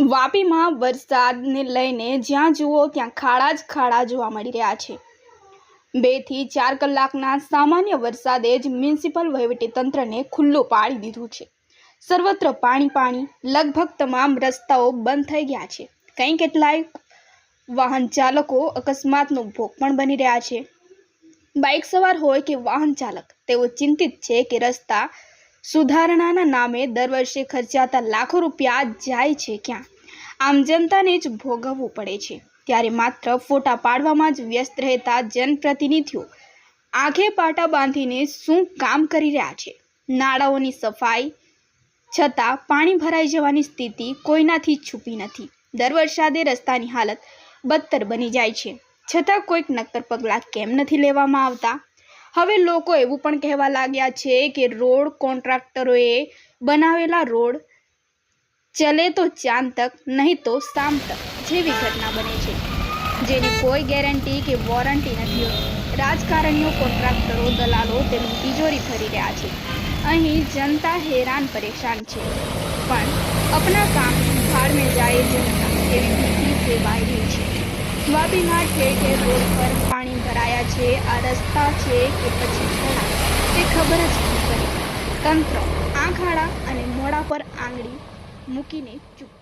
વાપીમાં વરસાદને લઈને જ્યાં જુઓ ત્યાં ખાડા જ ખાડા જોવા મળી રહ્યા છે। 2 થી 4 કલાકના સામાન્ય વરસાદે જ મ્યુનિસિપલ વહીવટીતંત્રને ખુલ્લું પાડી દીધું છે। સર્વત્ર પાણી, લગભગ તમામ રસ્તાઓ બંધ થઈ ગયા છે। કેટલાક વાહન ચાલકો અકસ્માતનો ભોગ પણ બની રહ્યા છે। બાઇક સવાર હોય કે વાહન ચાલક, તેઓ ચિંતિત છે કે રસ્તા સુધારણાના નામે દર વર્ષે ખર્ચાતા લાખો રૂપિયા જાય છે ક્યાં? આમ જનતાને જ ભોગવવું પડે છે। ત્યારે માત્ર ફોટા પાડવામાં જ વ્યસ્ત રહેતા જનપ્રતિનિધિઓ આંખે પાટા બાંધીને શું કામ કરી રહ્યા છે? નાળાઓની સફાઈ છતાં પાણી ભરાઈ જવાની સ્થિતિ કોઈનાથી છુપી નથી। દર વરસાદે રસ્તાની હાલત બદતર બની જાય છે, છતાં કોઈક નક્કર પગલાં કેમ નથી લેવામાં આવતા? હવે લોકો એવું પણ કહેવા લાગ્યા છે કે રોડ કોન્ટ્રાક્ટરોએ બનાવેલા રોડ ચલે તો ચાંદ તક, નહીં તો શામ તક જેવી ઘટના બને છે, જેની કોઈ ગેરંટી કે વોરંટી નથી હોતી। રાજકારણીઓ, કોન્ટ્રાક્ટરો, દલાલો તેમની તિજોરી ભરી રહ્યા છે। અહીં જનતા હેરાન પરેશાન છે, પણ અપના કામ ભાડ में જાય જનતા એવી ભીતિ સેવાઈ રહી છે। વાપીમાં ઠેર ઠેર રોડ પર પાણી ભરાયા છે। આ રસ્તા છે કે પછી ખાડા, તે ખબર જ નથી પડી। તંત્ર આ ખાડા અને મોડા પર આંગળી મૂકીને ચૂપ